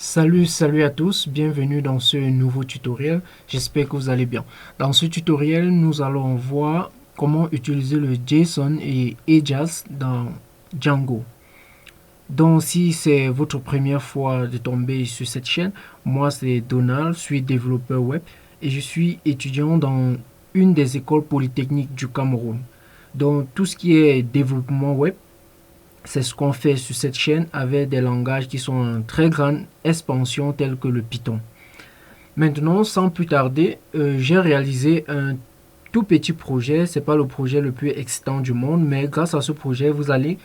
Salut à tous, bienvenue dans ce nouveau tutoriel, j'espère que vous allez bien. Dans ce tutoriel, nous allons voir comment utiliser le JSON et Ajas dans Django. Donc si c'est votre première fois de tomber sur cette chaîne, moi c'est Donald, je suis développeur web et je suis étudiant dans une des écoles polytechniques du Cameroun. Donc tout ce qui est développement web, c'est ce qu'on fait sur cette chaîne avec des langages qui sont en très grande expansion tels que le Python. Maintenant, sans plus tarder, j'ai réalisé un tout petit projet. C'est pas le projet le plus excitant du monde, mais grâce à ce projet, vous allez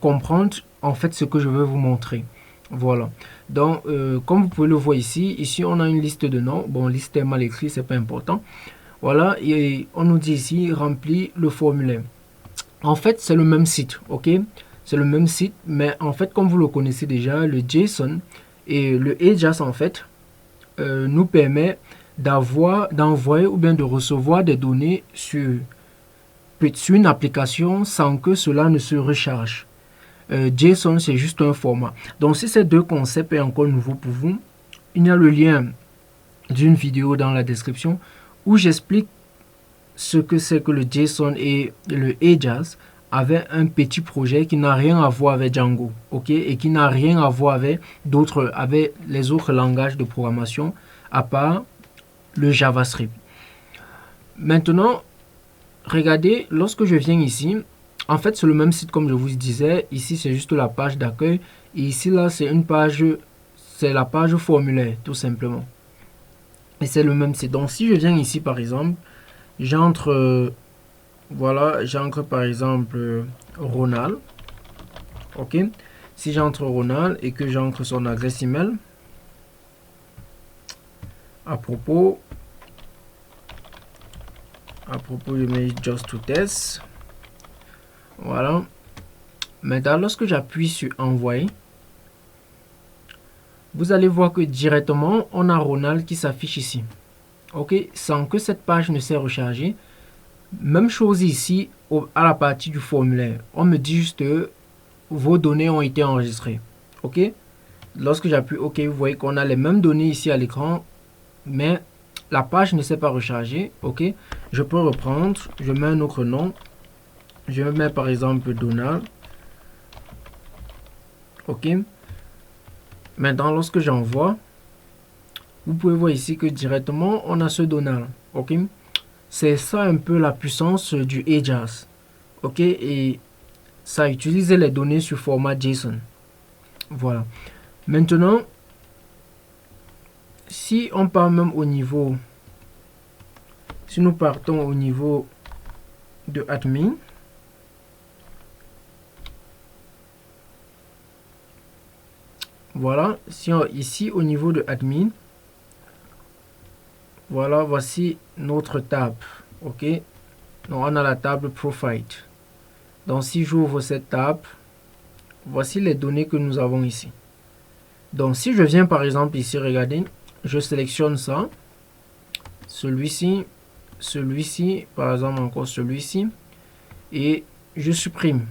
comprendre en fait ce que je veux vous montrer. Voilà. Donc, comme vous pouvez le voir ici on a une liste de noms. Bon, liste est mal écrite, c'est pas important. Voilà, et on nous dit ici remplis le formulaire. En fait, c'est le même site, ok? C'est le même site, mais en fait, comme vous le connaissez déjà, le JSON et le Ajas, en fait, nous permet d'envoyer ou bien de recevoir des données sur une application sans que cela ne se recharge. JSON, c'est juste un format. Donc, si ces deux concepts est encore nouveau pour vous, il y a le lien d'une vidéo dans la description où j'explique ce que c'est que le JSON et le Ajas avec un petit projet qui n'a rien à voir avec Django, ok, et qui n'a rien à voir avec les autres langages de programmation à part le JavaScript. Maintenant, regardez, lorsque je viens ici, en fait c'est le même site comme je vous disais. Ici c'est juste la page d'accueil et ici là c'est la page formulaire tout simplement. Et c'est le même site. Donc si je viens ici par exemple, j'entre par exemple Ronald. Ok. Si j'entre Ronald et que j'entre son adresse email, à propos, je mets just to test. Voilà. Maintenant, lorsque j'appuie sur envoyer, vous allez voir que directement, on a Ronald qui s'affiche ici. Ok. Sans que cette page ne s'est rechargée. Même chose ici à la partie du formulaire. On me dit juste vos données ont été enregistrées. Ok. Lorsque j'appuie OK, vous voyez qu'on a les mêmes données ici à l'écran, mais la page ne s'est pas rechargée. Ok. Je peux reprendre. Je mets un autre nom. Je mets par exemple Donald. Ok. Maintenant, lorsque j'envoie, vous pouvez voir ici que directement on a ce Donald. Ok. C'est ça un peu la puissance du Ajas. Ok. Et ça utilise les données sur format JSON. Voilà. Maintenant, si on part même au niveau, si nous partons au niveau de admin, voilà, ici au niveau de admin, voilà, voici notre table. Ok. Donc on a la table profile. Donc si j'ouvre cette table, voici les données que nous avons ici. Donc si je viens par exemple ici, regardez, je sélectionne ça, celui-ci, par exemple encore celui-ci, et je supprime.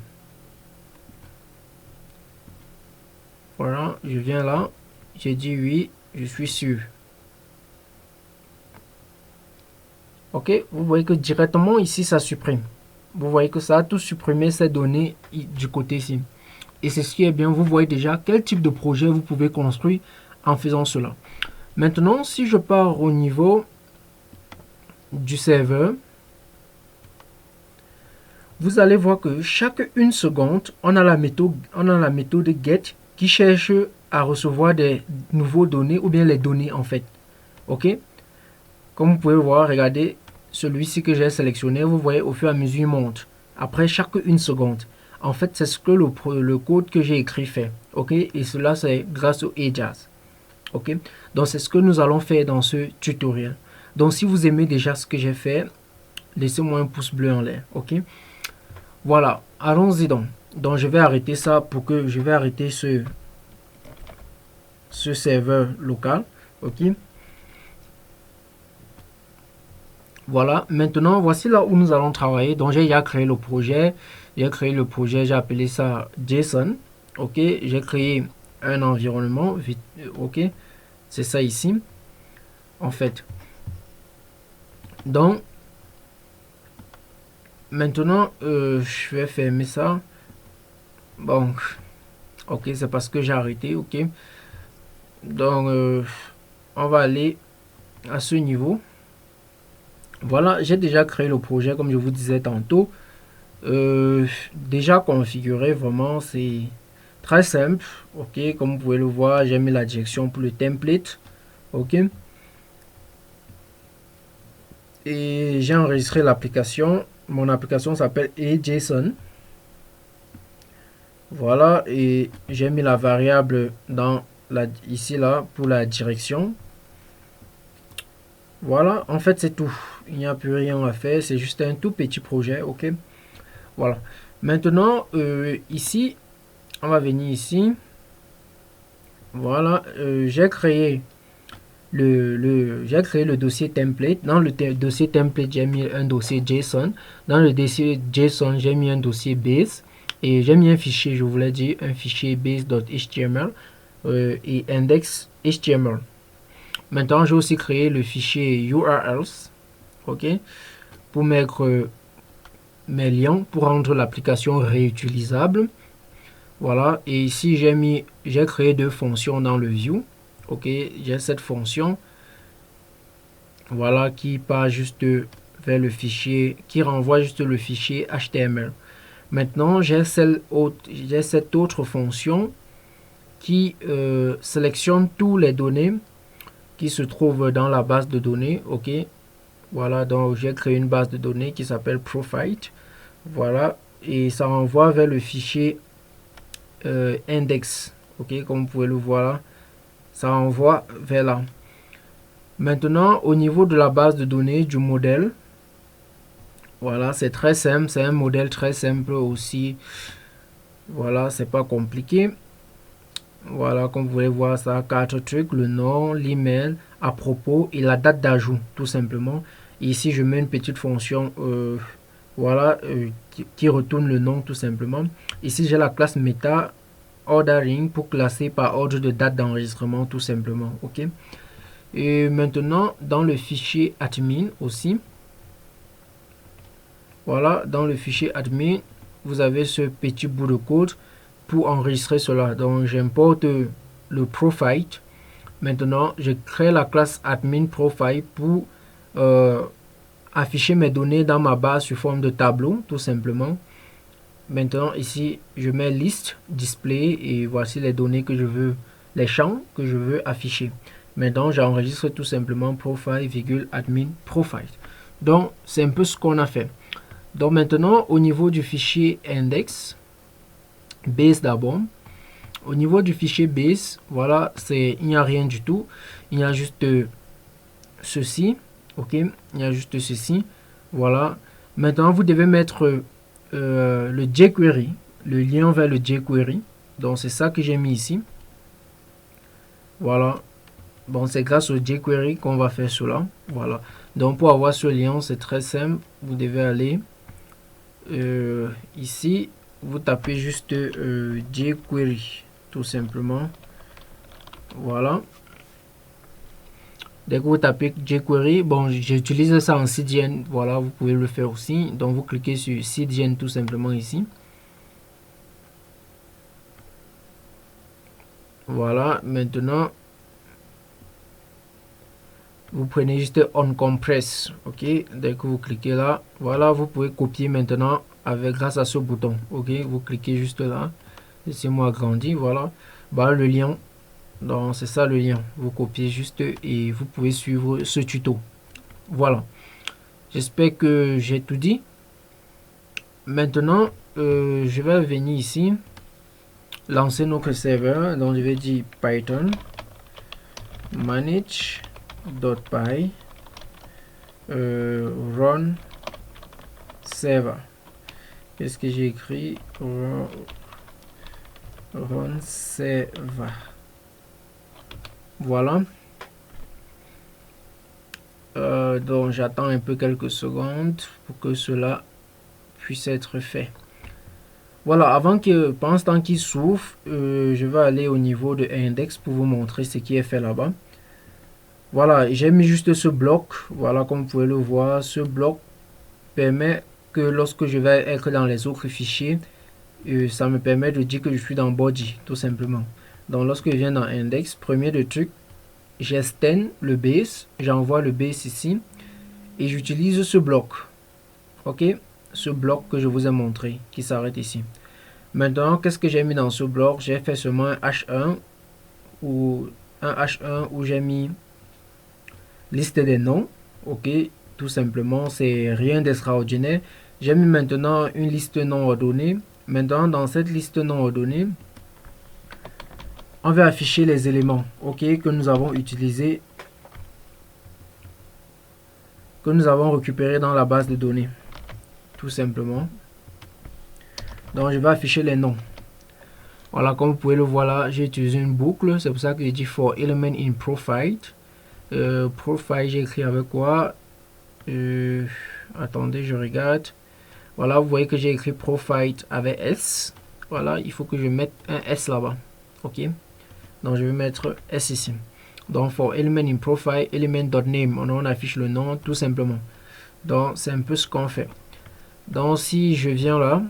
Voilà, je viens là, j'ai dit oui, je suis sûr. Ok, vous voyez que directement ici ça supprime. Vous voyez que ça a tout supprimé ces données du côté ici. Et c'est ce qui est bien, vous voyez déjà quel type de projet vous pouvez construire en faisant cela. Maintenant, si je pars au niveau du serveur, vous allez voir que chaque une seconde, on a la méthode get qui cherche à recevoir des nouveaux données ou bien les données en fait. Ok. Comme vous pouvez voir, regardez celui-ci que j'ai sélectionné, vous voyez au fur et à mesure il monte. Après chaque une seconde. En fait, c'est ce que le code que j'ai écrit fait. Ok. Et cela, c'est grâce au Ajas. Ok. Donc, c'est ce que nous allons faire dans ce tutoriel. Donc, si vous aimez déjà ce que j'ai fait, laissez-moi un pouce bleu en l'air. Ok. Voilà. Allons-y donc. Donc, je vais arrêter ça pour que je vais arrêter ce serveur local. Ok. Voilà, maintenant voici là où nous allons travailler. Donc j'ai déjà créé le projet. J'ai appelé ça JSON. Ok, j'ai créé un environnement. Ok, c'est ça ici, en fait. Donc, maintenant, je vais fermer ça. Bon, ok, c'est parce que j'ai arrêté, ok. Donc, on va aller à ce niveau. Voilà, j'ai déjà créé le projet, comme je vous disais tantôt. Déjà configuré, vraiment, c'est très simple. Ok, comme vous pouvez le voir, j'ai mis la direction pour le template. Ok. Et j'ai enregistré l'application. Mon application s'appelle eJSON. Voilà, et j'ai mis la variable dans ici là pour la direction. Voilà, en fait c'est tout. Il n'y a plus rien à faire, c'est juste un tout petit projet, ok. Voilà. Maintenant, ici, on va venir ici. Voilà, j'ai créé j'ai créé le dossier template. Dans le dossier template, j'ai mis un dossier JSON. Dans le dossier JSON, j'ai mis un dossier base. Et j'ai mis un fichier, je vous l'ai dit, un fichier base.html et index.html. Maintenant, j'ai aussi créé le fichier URLs, ok, pour mettre mes liens, pour rendre l'application réutilisable. Voilà, et ici, j'ai créé deux fonctions dans le view. Ok, j'ai cette fonction, voilà, qui part juste vers le fichier, qui renvoie juste le fichier HTML. Maintenant, j'ai cette autre fonction qui sélectionne tous les données qui se trouvent dans la base de données. Ok, voilà, donc j'ai créé une base de données qui s'appelle Profile. Voilà, et ça renvoie vers le fichier index. Ok, comme vous pouvez le voir là, ça renvoie vers là. Maintenant, au niveau de la base de données du modèle, voilà, c'est très simple, c'est un modèle très simple aussi. Voilà, c'est pas compliqué. Voilà, comme vous pouvez voir ça, 4 trucs, le nom, l'email, à propos et la date d'ajout, tout simplement. Et ici, je mets une petite fonction, voilà, qui retourne le nom, tout simplement. Ici, j'ai la classe meta ordering pour classer par ordre de date d'enregistrement, tout simplement. Ok. Et maintenant, dans le fichier admin aussi, voilà, dans le fichier admin, vous avez ce petit bout de code pour enregistrer cela. Donc, j'importe le profile. Maintenant, je crée la classe admin profile pour afficher mes données dans ma base sous forme de tableau, tout simplement. Maintenant, ici, je mets liste, display, et voici les données que je veux, les champs que je veux afficher. Maintenant, j'enregistre tout simplement profile, admin, profile. Donc, c'est un peu ce qu'on a fait. Donc, maintenant, au niveau du fichier index, base d'abord, au niveau du fichier base, voilà, il n'y a rien du tout. Il y a juste ceci, ok, il y a juste ceci, voilà. Maintenant, vous devez mettre le jQuery, le lien vers le jQuery. Donc, c'est ça que j'ai mis ici. Voilà. Bon, c'est grâce au jQuery qu'on va faire cela. Voilà. Donc, pour avoir ce lien, c'est très simple. Vous devez aller ici. Vous tapez juste jQuery, tout simplement. Voilà. Dès que vous tapez jQuery, bon, j'utilise ça en CDN. Voilà, vous pouvez le faire aussi. Donc, vous cliquez sur CDN tout simplement ici. Voilà, maintenant, vous prenez juste on compress, ok. Dès que vous cliquez là, voilà, vous pouvez copier maintenant avec grâce à ce bouton, ok. Vous cliquez juste là, laissez-moi agrandir, voilà. Bah, le lien, donc c'est ça le lien. Vous copiez juste et vous pouvez suivre ce tuto. Voilà. J'espère que j'ai tout dit. Maintenant, je vais venir ici, lancer notre serveur. Donc je vais dire Python manage.py run server. Qu'est-ce que j'ai écrit? Run server. Voilà. Donc j'attends un peu quelques secondes pour que cela puisse être fait. Voilà, pendant ce temps qu'il s'ouvre, je vais aller au niveau de index pour vous montrer ce qui est fait là-bas. Voilà, j'ai mis juste ce bloc. Voilà, comme vous pouvez le voir, ce bloc permet que lorsque je vais être dans les autres fichiers, ça me permet de dire que je suis dans body, tout simplement. Donc, lorsque je viens dans index, premier de truc, j'extends le base, j'envoie le base ici et j'utilise ce bloc. Ok, ce bloc que je vous ai montré qui s'arrête ici. Maintenant, qu'est-ce que j'ai mis dans ce bloc? J'ai fait seulement un H1 ou un H1 où j'ai mis liste des noms. Ok, tout simplement, c'est rien d'extraordinaire. J'ai mis maintenant une liste non ordonnée. Maintenant, dans cette liste non ordonnée, on va afficher les éléments, ok, que nous avons utilisés, que nous avons récupérés dans la base de données, tout simplement. Donc, je vais afficher les noms. Voilà, comme vous pouvez le voir là, j'ai utilisé une boucle. C'est pour ça que j'ai dit for element in profile. Profile, j'ai écrit avec quoi? Attendez, je regarde. Voilà, vous voyez que j'ai écrit profile avec S. Voilà, il faut que je mette un S là-bas. Ok. Donc, je vais mettre S ici. Donc, for element in profile, element.name, on affiche le nom tout simplement. Donc, c'est un peu ce qu'on fait. Donc, si je viens là,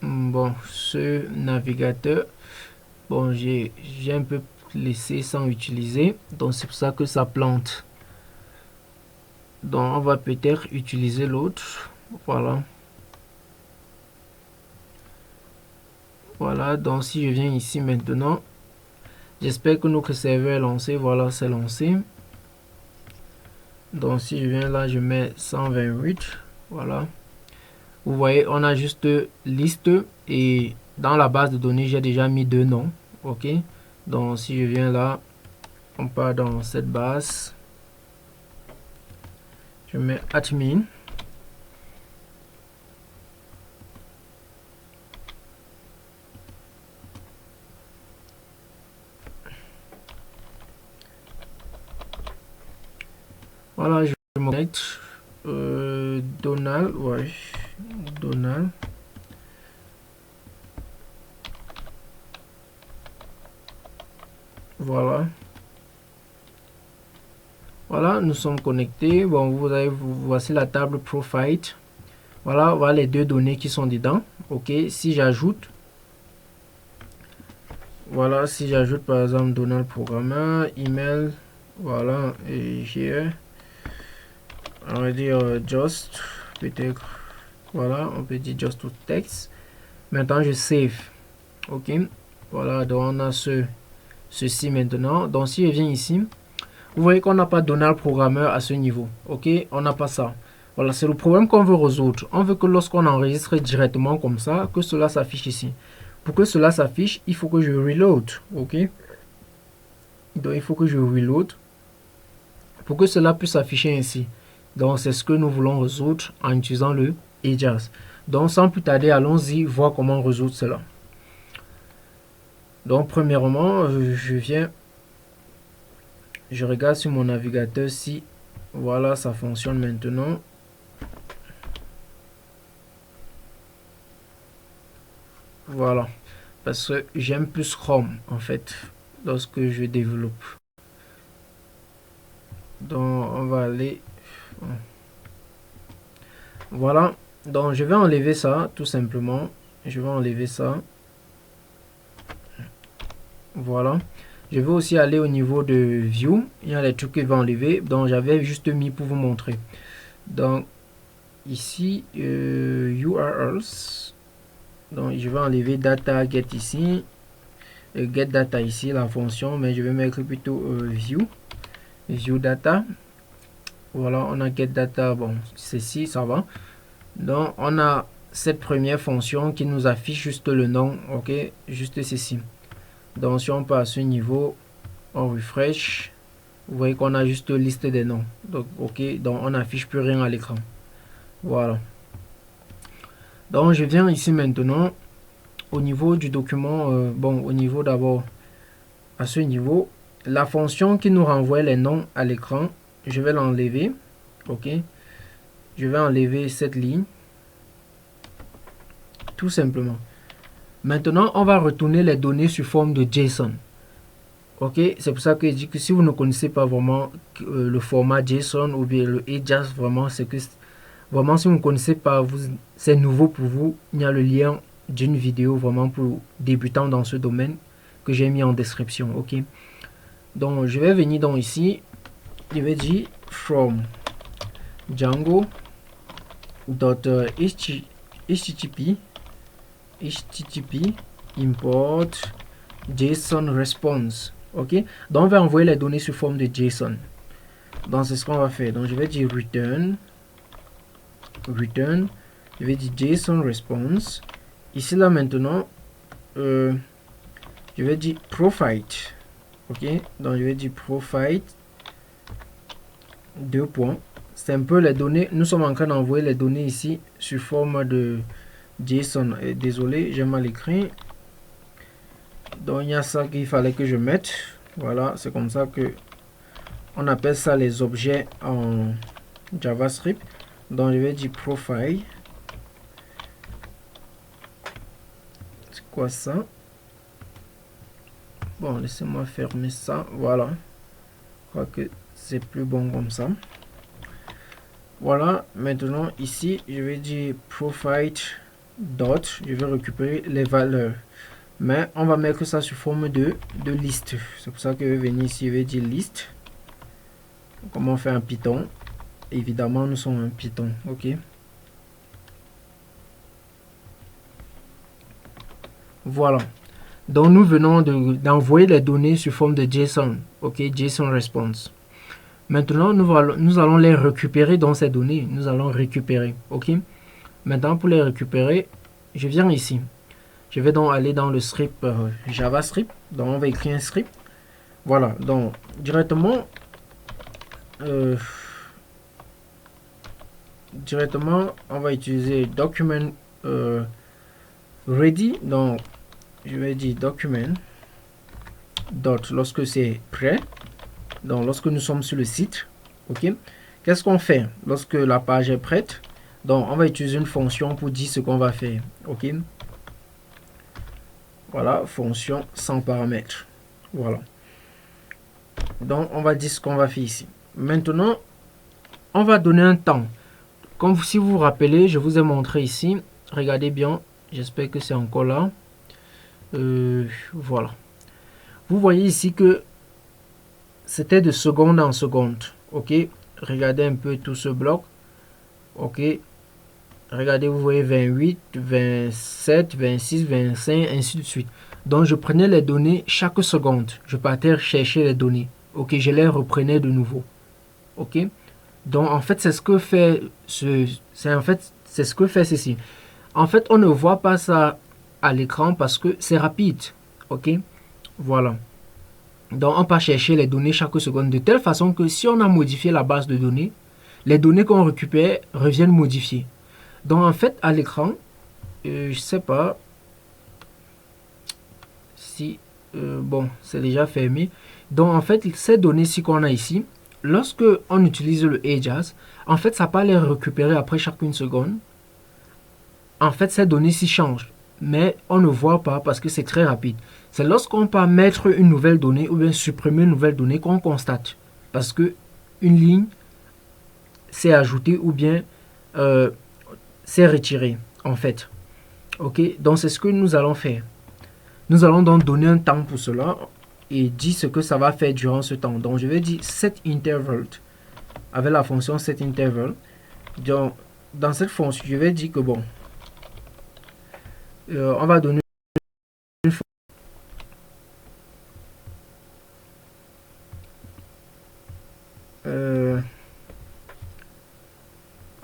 bon, ce navigateur, bon, j'ai un peu laissé sans utiliser. Donc, c'est pour ça que ça plante. Donc, on va peut-être utiliser l'autre. Voilà. Voilà, donc si je viens ici maintenant, j'espère que notre serveur est lancé. Voilà, c'est lancé. Donc, si je viens là, je mets 128. Voilà. Vous voyez, on a juste liste et dans la base de données, j'ai déjà mis deux noms. Ok. Donc, si je viens là, on part dans cette base. Je mets admin. Voilà, je me connecte. Donald, ouais. Donald. Voilà. Voilà, nous sommes connectés. Bon, voici la table profile. Voilà, voilà les deux données qui sont dedans. Ok, si j'ajoute, voilà, si j'ajoute par exemple Donald programmeur, email, voilà, et here, on va dire just, peut-être, voilà, on peut dire just to text. Maintenant, je save. Ok, voilà, donc on a ceci maintenant. Donc, si je viens ici, vous voyez qu'on n'a pas Donald programmeur à ce niveau. Ok, on n'a pas ça. Voilà, c'est le problème qu'on veut résoudre. On veut que lorsqu'on enregistre directement comme ça, que cela s'affiche ici. Pour que cela s'affiche, il faut que je reload. Ok, donc il faut que je reload pour que cela puisse s'afficher ainsi. Donc, c'est ce que nous voulons résoudre en utilisant le Ajax. Donc, sans plus tarder, allons-y voir comment résoudre cela. Donc, premièrement, je regarde sur mon navigateur si, voilà, ça fonctionne maintenant. Voilà, parce que j'aime plus Chrome en fait lorsque je développe. Donc, on va aller. Voilà, donc je vais enlever ça tout simplement. Je vais enlever ça. Voilà. Je vais aussi aller au niveau de View. Il y a les trucs que je vais enlever. Donc, j'avais juste mis pour vous montrer. Donc, ici, URLs. Donc, je vais enlever data get ici. Get data ici, la fonction. Mais je vais mettre plutôt View. View data. Voilà, on a get data. Bon, ceci, ça va. Donc, on a cette première fonction qui nous affiche juste le nom. Ok, juste ceci. Donc, si on passe à ce niveau, on refresh. Vous voyez qu'on a juste liste des noms. Donc, ok, donc on n'affiche plus rien à l'écran. Voilà. Donc, je viens ici maintenant au niveau du document. Bon, au niveau d'abord, à ce niveau, la fonction qui nous renvoie les noms à l'écran, je vais l'enlever. Ok, je vais enlever cette ligne, tout simplement. Maintenant, on va retourner les données sous forme de JSON. Ok, c'est pour ça que je dis que si vous ne connaissez pas vraiment le format JSON ou bien le Ajax, vraiment, c'est que vraiment, si vous ne connaissez pas, c'est nouveau pour vous. Il y a le lien d'une vidéo vraiment pour débutants dans ce domaine que j'ai mis en description. Ok, donc je vais venir donc ici, je vais dire from Django.http import JSON response. Ok, donc on va envoyer les données sous forme de JSON. Donc c'est ce qu'on va faire. Donc je vais dire return, je vais dire JSON response. Ici là maintenant, je vais dire profile. Ok, donc je vais dire profile, deux points. C'est un peu les données. Nous sommes en train d'envoyer les données ici sous forme de JSON. Désolé, j'ai mal écrit. Donc il y a ça qu'il fallait que je mette. Voilà, c'est comme ça que on appelle ça les objets en JavaScript. Donc je vais dire profile. C'est quoi ça? Bon, laissez-moi fermer ça. Voilà. Je crois que c'est plus bon comme ça. Voilà. Maintenant ici, je vais dire profile dot. Je vais récupérer les valeurs. Mais on va mettre ça sous forme de liste. C'est pour ça que je vais venir ici, je vais dire liste. Comment on fait un Python? Évidemment, nous sommes un Python. Ok. Voilà. Donc nous venons d'envoyer les données sous forme de JSON. Ok, JSON response. Maintenant, nous allons les récupérer dans ces données. Nous allons récupérer. Ok. Maintenant, pour les récupérer, je viens ici. Je vais donc aller dans le script JavaScript. Donc on va écrire un script. Voilà. Donc directement, on va utiliser document ready. Donc je vais dire document dot lorsque c'est prêt. Donc lorsque nous sommes sur le site, ok, qu'est-ce qu'on fait lorsque la page est prête? Donc on va utiliser une fonction pour dire ce qu'on va faire. Ok, voilà, fonction sans paramètres. Voilà, donc on va dire ce qu'on va faire ici. Maintenant on va donner un temps. Comme si vous vous rappelez, je vous ai montré ici, regardez bien, j'espère que c'est encore là. Voilà, vous voyez ici que c'était de seconde en seconde. Ok, regardez un peu tout ce bloc. Ok, regardez, vous voyez 28, 27, 26, 25, ainsi de suite. Donc je prenais les données chaque seconde. Je partais chercher les données. Ok, je les reprenais de nouveau. Ok, donc en fait c'est ce que fait c'est ce que fait ceci. En fait on ne voit pas ça à l'écran parce que c'est rapide. Ok, voilà. Donc on peut chercher les données chaque seconde de telle façon que si on a modifié la base de données, les données qu'on récupère reviennent modifiées. Donc en fait à l'écran, je sais pas si bon c'est déjà fermé. Donc en fait ces données-ci qu'on a ici, lorsque on utilise le Ajax, en fait ça peut les récupérer après chaque une seconde. En fait ces données-ci changent, mais on ne voit pas parce que c'est très rapide. C'est lorsqu'on peut mettre une nouvelle donnée ou bien supprimer une nouvelle donnée qu'on constate. Parce que une ligne s'est ajoutée ou bien s'est retirée en fait. Ok, donc c'est ce que nous allons faire. Nous allons donc donner un temps pour cela et dire ce que ça va faire durant ce temps. Donc je vais dire setInterval avec la fonction setInterval. Donc dans cette fonction, je vais dire que bon, on va donner une fonction.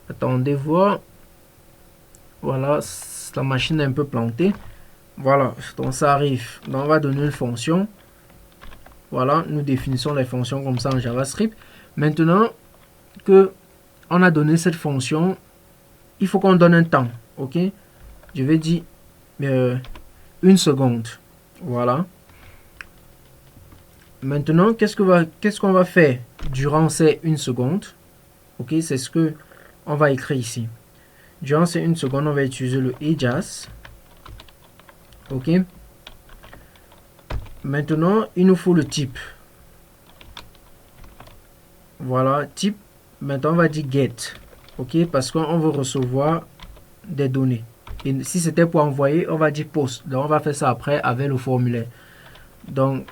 Attendez voir. Voilà, la machine est un peu plantée. Voilà, donc ça arrive. Donc on va donner une fonction. Voilà, nous définissons les fonctions comme ça en JavaScript. Maintenant que on a donné cette fonction, il faut qu'on donne un temps. Ok, je vais dire une seconde. Voilà. Maintenant, qu'est-ce qu'on va faire durant ces une seconde? Ok, c'est ce que on va écrire ici. Durant ces 1 seconde, on va utiliser le EJAS. Ok. Maintenant, il nous faut le type. Voilà, type. Maintenant, on va dire get. Ok, parce qu'on veut recevoir des données. Et si c'était pour envoyer, on va dire post. Donc, on va faire ça après avec le formulaire. Donc,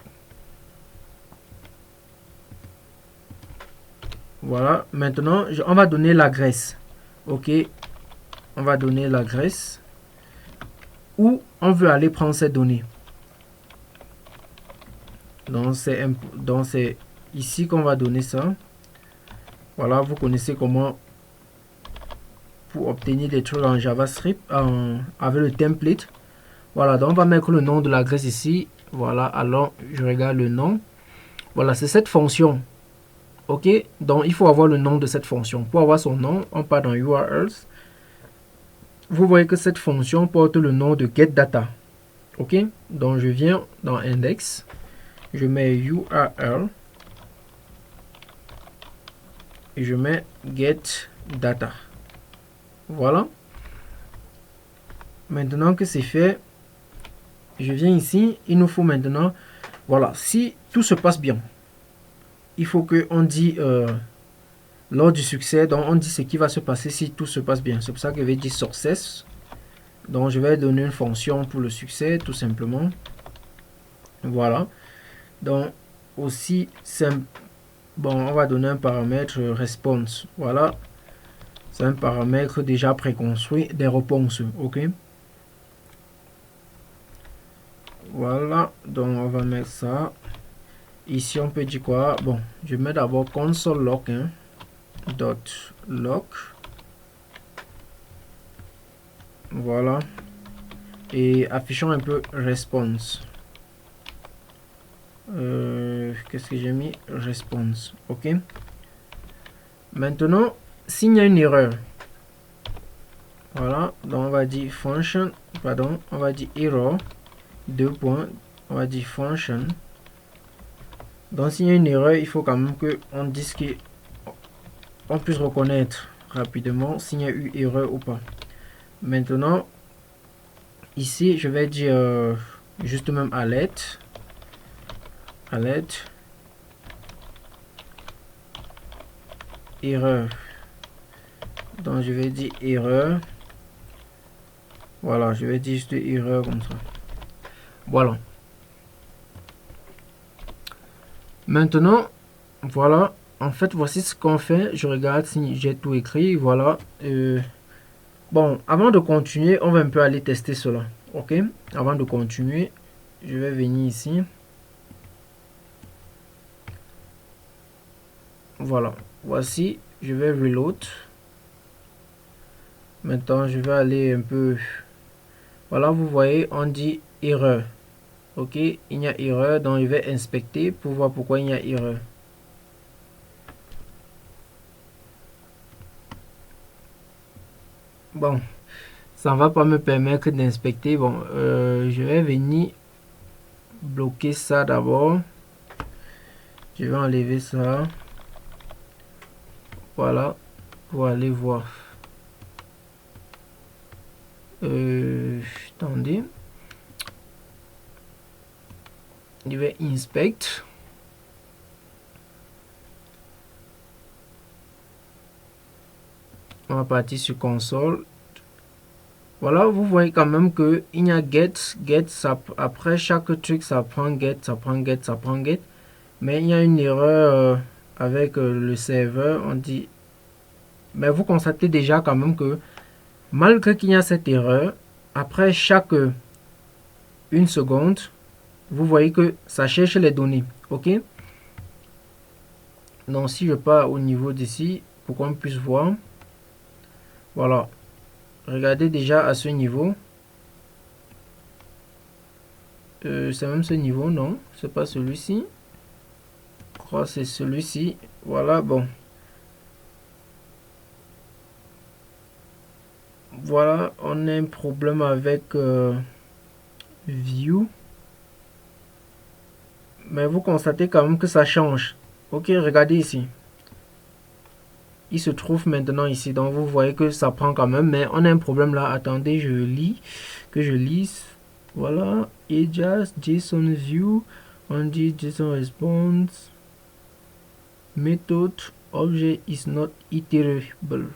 voilà. Maintenant, on va donner l'adresse. Ok, on va donner l'adresse où on veut aller prendre ces données. Donc, c'est ici qu'on va donner ça. Voilà, vous connaissez comment pour obtenir des trucs en JavaScript avec le template. Voilà, donc on va mettre le nom de l'adresse ici. Voilà, alors je regarde le nom. Voilà, c'est cette fonction. Ok, donc il faut avoir le nom de cette fonction. Pour avoir son nom, on part dans URLs. Vous voyez que cette fonction porte le nom de getData. Ok, donc je viens dans index. Je mets URL. Et je mets getData. Voilà. Maintenant que c'est fait, je viens ici. Il nous faut maintenant, voilà, si tout se passe bien, il faut qu'on dit lors du succès, donc on dit ce qui va se passer si tout se passe bien. C'est pour ça que je vais dire success. Donc je vais donner une fonction pour le succès, tout simplement. Voilà. Donc aussi simple. Bon, on va donner un paramètre response. Voilà. C'est un paramètre déjà préconstruit des réponses. Ok. Voilà. Donc on va mettre ça. Ici on peut dire quoi? Bon, je mets d'abord console log. Hein, dot log. Voilà. Et affichons un peu response. Qu'est-ce que j'ai mis? Response. Ok. Maintenant, s'il y a une erreur, voilà, donc on va dire function, pardon, on va dire error, deux points, on va dire function. Donc s'il y a une erreur, il faut quand même que on dise qu'on puisse reconnaître rapidement s'il y a eu erreur ou pas. Maintenant, ici, je vais dire juste même alert. Alert. Erreur. Donc je vais dire erreur. Voilà, je vais dire juste erreur comme ça. Voilà. Maintenant, voilà. En fait, voici ce qu'on fait. Je regarde si j'ai tout écrit. Voilà. Bon, avant de continuer, on va un peu aller tester cela. Ok. Avant de continuer, je vais venir ici. Voilà. Voici. Je vais reload. Maintenant, je vais aller un peu. Voilà, vous voyez, on dit erreur. Ok, il y a erreur, donc je vais inspecter pour voir pourquoi il y a erreur. Bon, ça ne va pas me permettre d'inspecter. Bon, je vais venir bloquer ça d'abord. Je vais enlever ça. Voilà, pour aller voir. Attendez. Je vais inspect. On va partir sur console. Voilà, vous voyez quand même que il y a get, ça, après chaque truc, ça prend get, ça prend get, ça prend get. Mais il y a une erreur avec le serveur. On dit, mais vous constatez déjà quand même que malgré qu'il y a cette erreur, après chaque 1 seconde, vous voyez que ça cherche les données. Ok. Donc si je pars au niveau d'ici, pour qu'on puisse voir. Voilà. Regardez déjà à ce niveau. C'est même ce niveau, non? C'est pas celui-ci. Je crois que c'est celui-ci. Voilà, bon. Voilà, on a un problème avec View. Mais vous constatez quand même que ça change. Ok, regardez ici. il se trouve maintenant ici. Donc vous voyez que ça prend quand même, mais on a un problème là. Attendez, je lis, que je lise. Voilà, Ajas, JSON view, on dit JSON response, method, object is not iterable.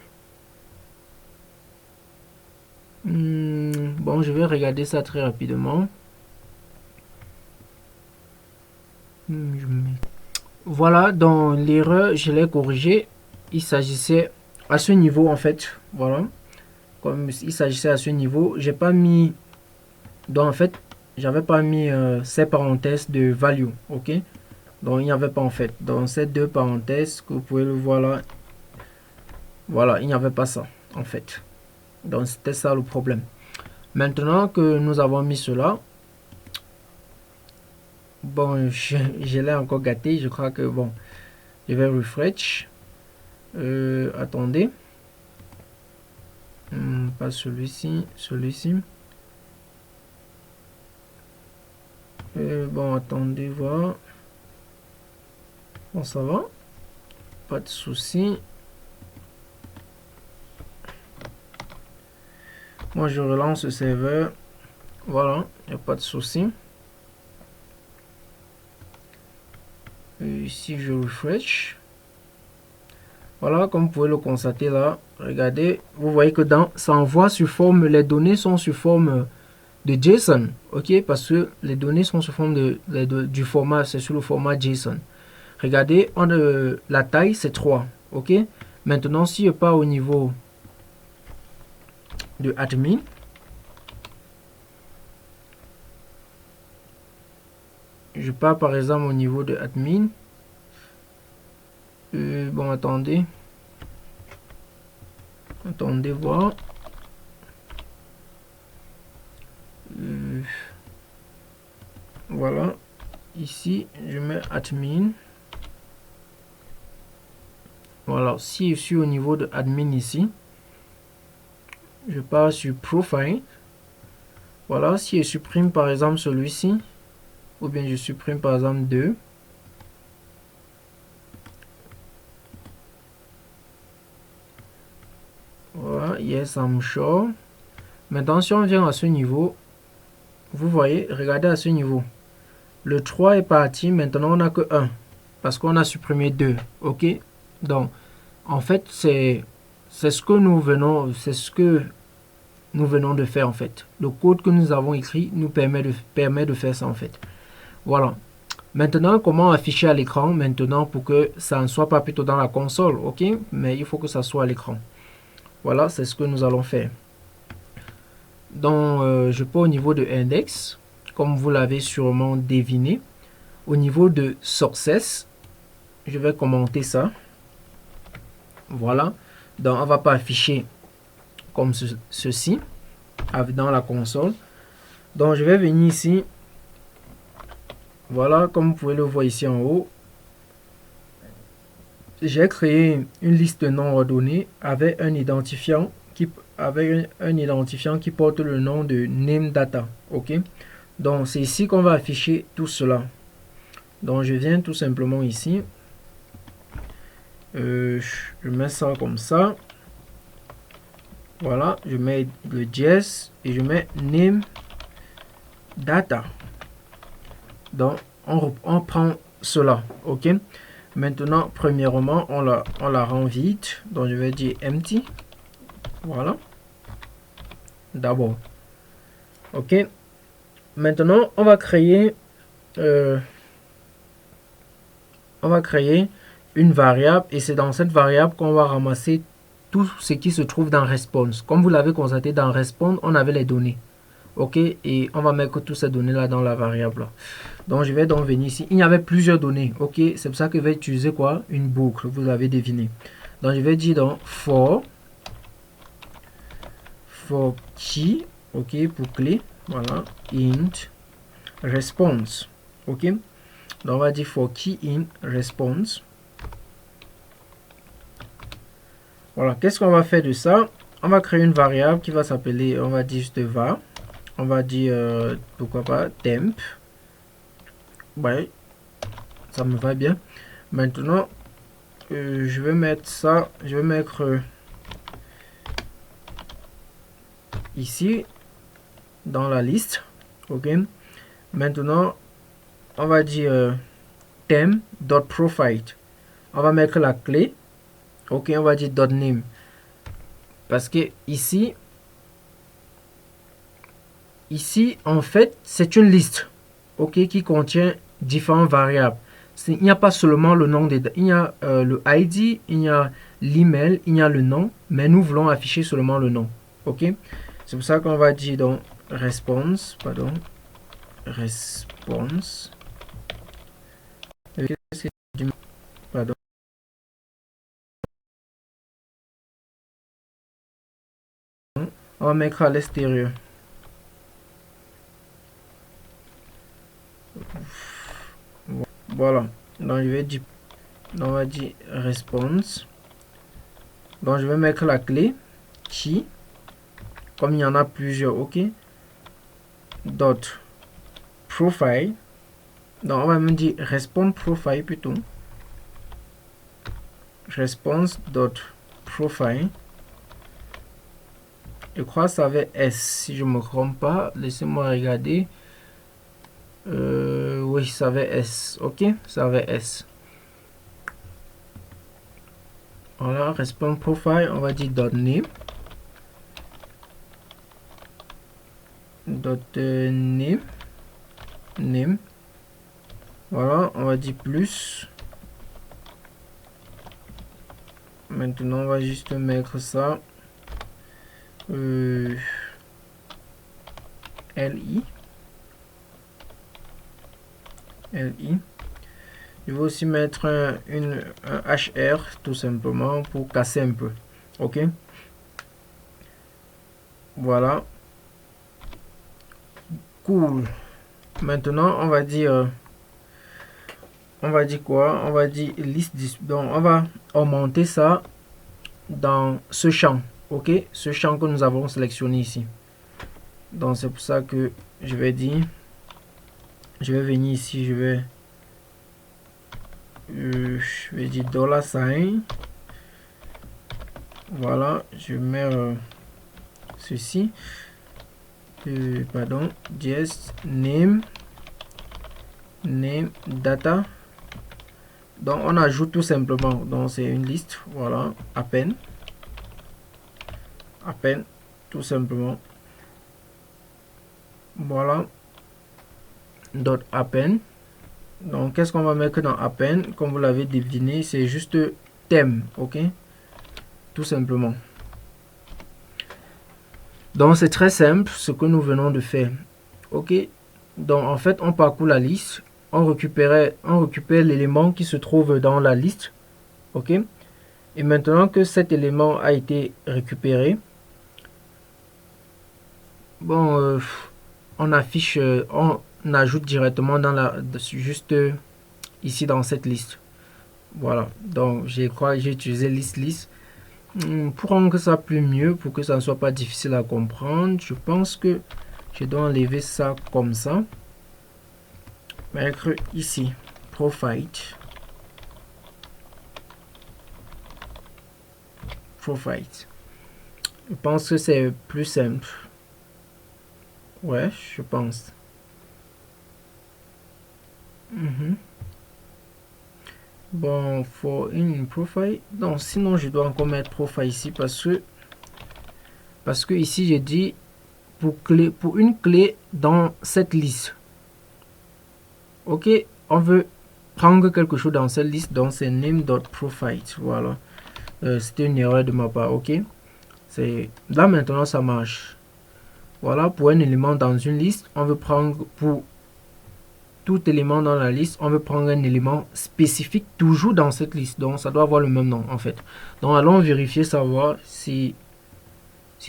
Bon, je vais regarder ça très rapidement. Voilà, dans l'erreur, je l'ai corrigé. Il s'agissait à ce niveau en fait. Voilà, comme il s'agissait à ce niveau, j'ai pas mis. Donc en fait, j'avais pas mis ces parenthèses de value. Ok, donc il n'y avait pas en fait. Dans ces deux parenthèses que vous pouvez le voir là, voilà, il n'y avait pas ça en fait. Donc c'était ça le problème. Maintenant que nous avons mis cela, bon, je l'ai encore gâté. Je crois que bon, je vais refresh. Attendez. Pas celui-ci, celui-ci. Bon, attendez, voir. Bon, ça va. Pas de souci. Moi, je relance le serveur. Voilà, il n'y a pas de souci. Ici, je refresh. Voilà, comme vous pouvez le constater là, regardez, vous voyez que ça envoie sur forme, les données sont sur forme de JSON, ok, parce que les données sont sous forme du format, c'est sur le format JSON. Regardez, la taille c'est 3, ok. Maintenant, si je pars au niveau de admin, je pars par exemple au niveau de admin. Bon, attendez voir. Voilà, ici je mets admin. Voilà, si je suis au niveau de admin ici, je pars sur profile. Voilà, si je supprime par exemple celui-ci, ou bien je supprime par exemple 2. Voilà, yes, I'm sure. Maintenant, si on vient à ce niveau, vous voyez, regardez à ce niveau. Le 3 est parti, maintenant on n'a que 1. Parce qu'on a supprimé 2. Ok? Donc, en fait, c'est ce que nous venons de faire en fait. Le code que nous avons écrit nous permet de faire ça en fait. Voilà. Maintenant, comment afficher à l'écran maintenant pour que ça ne soit pas plutôt dans la console, ok? Mais il faut que ça soit à l'écran. Voilà, c'est ce que nous allons faire. Donc, je peux au niveau de index, comme vous l'avez sûrement deviné. Au niveau de sources, je vais commenter ça. Voilà. Donc, on ne va pas afficher comme ceci dans la console. Donc, je vais venir ici. Voilà, comme vous pouvez le voir ici en haut. J'ai créé une liste de noms ordonnés avec un identifiant qui porte le nom de name data. Ok, donc c'est ici qu'on va afficher tout cela. Donc je viens tout simplement ici, je mets ça comme ça. Voilà, je mets le JS et je mets name data. Donc on prend cela. Ok, maintenant premièrement on la rend vide. Donc je vais dire empty. Voilà, d'abord. Ok, maintenant on va créer une variable et c'est dans cette variable qu'on va ramasser tout ce qui se trouve dans response. Comme vous l'avez constaté, dans response on avait les données. Ok, et on va mettre toutes ces données là dans la variable. Donc je vais donc venir ici, il y avait plusieurs données. Ok, c'est pour ça que je vais utiliser quoi, une boucle, vous avez deviné. Donc je vais dire donc for key, ok, pour clé, voilà, int response. Ok, donc on va dire for key in response. Voilà, qu'est-ce qu'on va faire de ça? On va créer une variable qui va s'appeler, on va dire juste var. On va dire pourquoi pas temp. Ouais, ça me va bien. Maintenant je vais mettre ça, je vais mettre ici dans la liste. Ok, maintenant on va dire theme.profile. On va mettre la clé. Ok, on va dire .name parce que ici en fait c'est une liste, ok, qui contient différentes variables. Il n'y a pas seulement le nom des, il y a le ID, il y a l'email, il y a le nom, mais nous voulons afficher seulement le nom. Ok, c'est pour ça qu'on va dire donc response, pardon, response. Pardon. On va mettre à l'extérieur. Voilà. Donc je vais dire, on va dire response. Donc je vais mettre la clé qui, comme il y en a plusieurs, ok. Dot profile. Donc on va me dire response profile plutôt. Response dot profile. Je crois que ça avait S si je me trompe pas. Laissez-moi regarder. Oui, ça avait S. Ok, ça avait S. Voilà, response profile, on va dire .name. .name. Name. Voilà, on va dire plus. Maintenant, on va juste mettre ça. LI. LI. Je vais aussi mettre un HR tout simplement pour casser un peu. Ok. Voilà. Cool. Maintenant, on va dire quoi? On va dire liste. Donc, on va augmenter ça dans ce champ. Ok. Ce champ que nous avons sélectionné ici. Donc, c'est pour ça que je vais dire. Je vais venir ici. Je vais dire $sign. Voilà. Je mets ceci. Pardon. Just name data. Donc on ajoute tout simplement, donc c'est une liste, voilà, à peine tout simplement, voilà, dot à peine. Donc qu'est-ce qu'on va mettre dans à peine? Comme vous l'avez deviné, c'est juste thème, ok, tout simplement. Donc c'est très simple ce que nous venons de faire, ok. Donc en fait on parcourt la liste, on récupère l'élément qui se trouve dans la liste, ok. Et maintenant que cet élément a été récupéré, bon, on affiche, on ajoute directement dans la, juste ici dans cette liste. Voilà, donc je crois que j'ai utilisé liste. Pour rendre ça plus mieux, pour que ça ne soit pas difficile à comprendre, je pense que je dois enlever ça comme ça. Mettre ici, profile. Je pense que c'est plus simple. Ouais, je pense. Bon, for in profile. Non, sinon je dois encore mettre profile ici parce que ici j'ai dit pour une clé dans cette liste. Ok, on veut prendre quelque chose dans cette liste, donc c'est name.profile. Voilà. C'était une erreur de ma part. Ok, c'est là maintenant ça marche. Voilà, pour un élément dans une liste, on veut prendre pour tout élément dans la liste, on veut prendre un élément spécifique toujours dans cette liste. Donc, ça doit avoir le même nom, en fait. Donc, allons vérifier, savoir si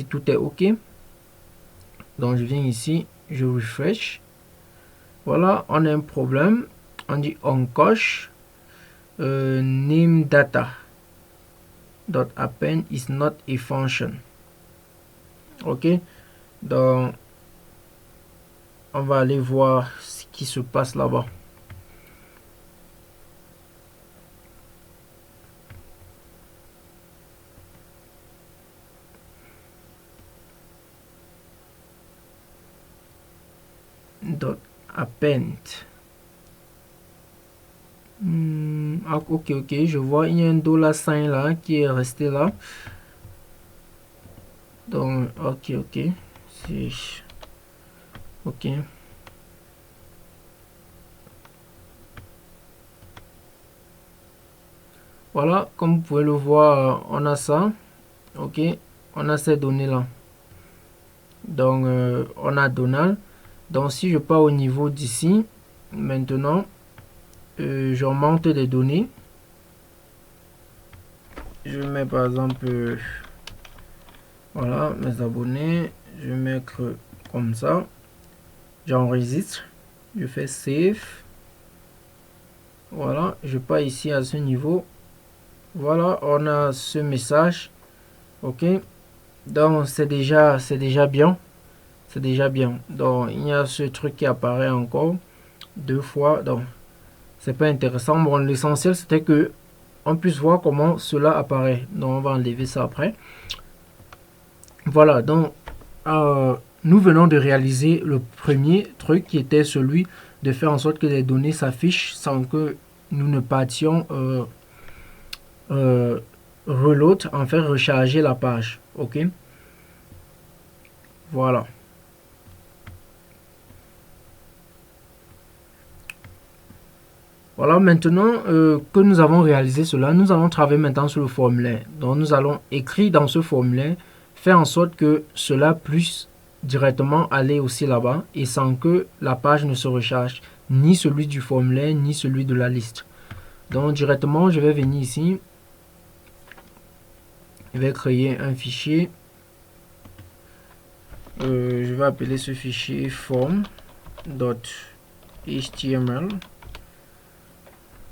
tout est OK. Donc, je viens ici, je refresh. Voilà, on a un problème. On dit on coche name data dot append is not a function. OK. Donc, on va aller voir ce qui se passe là-bas. dot append. Ok, je vois, il y a un $sign là qui est resté là. Donc, ok, ok. Voilà, comme vous pouvez le voir, on a ça. Ok, on a ces données là. Donc, on a Donald. Donc, si je pars au niveau d'ici, maintenant, je remonte des données. Je mets par exemple, voilà, mes abonnés. Je vais mettre comme ça. J'enregistre. Je fais save. Voilà, je pars ici à ce niveau. Voilà, on a ce message. Ok, donc c'est déjà bien. C'est déjà bien. Donc il y a ce truc qui apparaît encore 2 fois. Donc c'est pas intéressant. Bon, l'essentiel c'était que on puisse voir comment cela apparaît. Donc on va enlever ça après. Voilà, donc nous venons de réaliser le premier truc qui était celui de faire en sorte que les données s'affichent sans que nous ne partions reload, en fait recharger la page. Ok, voilà. Voilà, maintenant que nous avons réalisé cela, nous allons travailler maintenant sur le formulaire. Donc nous allons écrire dans ce formulaire, faire en sorte que cela puisse directement aller aussi là-bas et sans que la page ne se recharge, ni celui du formulaire, ni celui de la liste. Donc directement, je vais venir ici, je vais créer un fichier. Je vais appeler ce fichier form.html.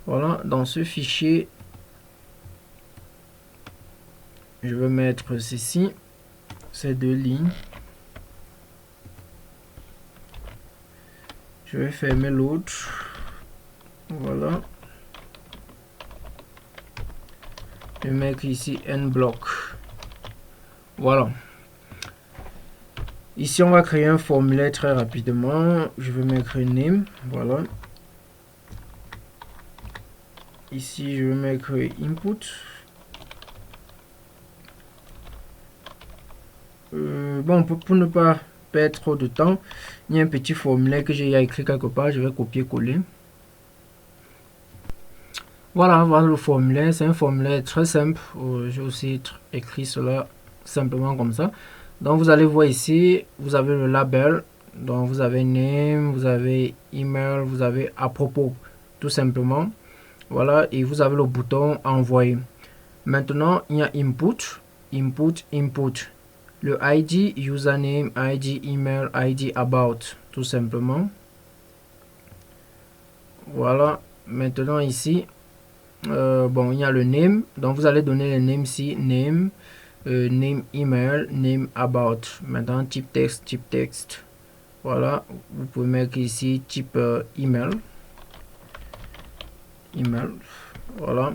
Voilà, dans ce fichier, je vais mettre ceci, ces 2 lignes. Je vais fermer l'autre. Voilà. Je vais mettre ici un bloc. Voilà. Ici, on va créer un formulaire très rapidement. Je vais mettre name. Voilà. Ici, je vais mettre input. Bon, pour ne pas perdre trop de temps, il y a un petit formulaire que j'ai écrit quelque part. Je vais copier-coller. Voilà, voilà le formulaire. C'est un formulaire très simple. J'ai aussi écrit cela simplement comme ça. Donc, vous allez voir ici, vous avez le label. Donc, vous avez name, vous avez email, vous avez à propos, tout simplement. Voilà, et vous avez le bouton envoyer. Maintenant, il y a input, input. Le ID, username, ID, email, ID, about, tout simplement. Voilà, maintenant ici, bon, il y a le name. Donc, vous allez donner le name ici, name, name, email, name, about. Maintenant, type texte. Voilà, vous pouvez mettre ici type email. Voilà.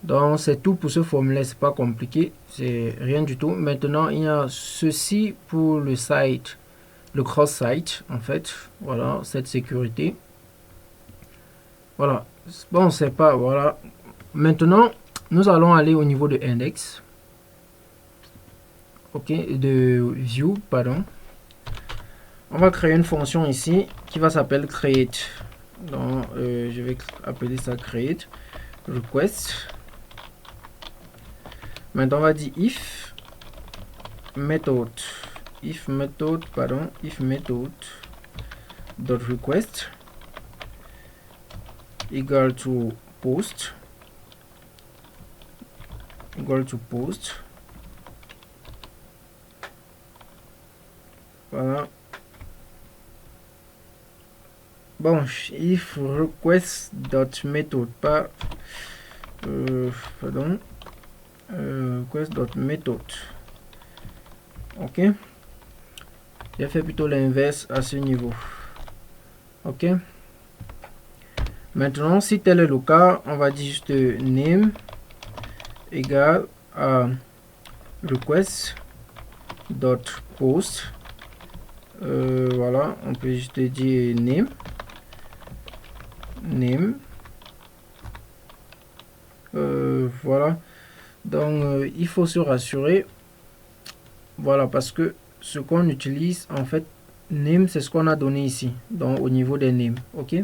Donc c'est tout pour ce formulaire, c'est pas compliqué, c'est rien du tout. Maintenant il y a ceci pour le site, le cross-site en fait. Voilà, cette sécurité. Voilà, bon c'est pas, voilà. Maintenant nous allons aller au niveau de index. Ok, de view, pardon. On va créer une fonction ici qui va s'appeler create. Donc je vais appeler ça create request. Maintenant on va dire if method dot request equal to post voilà. Bon, if request dot method, pas pardon, request dot method. Ok, j'ai fait plutôt l'inverse à ce niveau. Ok, maintenant si tel est le cas, on va dire juste name égale à request dot post Voilà, on peut juste dire name. Voilà, donc il faut se rassurer, voilà, parce que ce qu'on utilise en fait, name, c'est ce qu'on a donné ici, donc au niveau des names. Ok,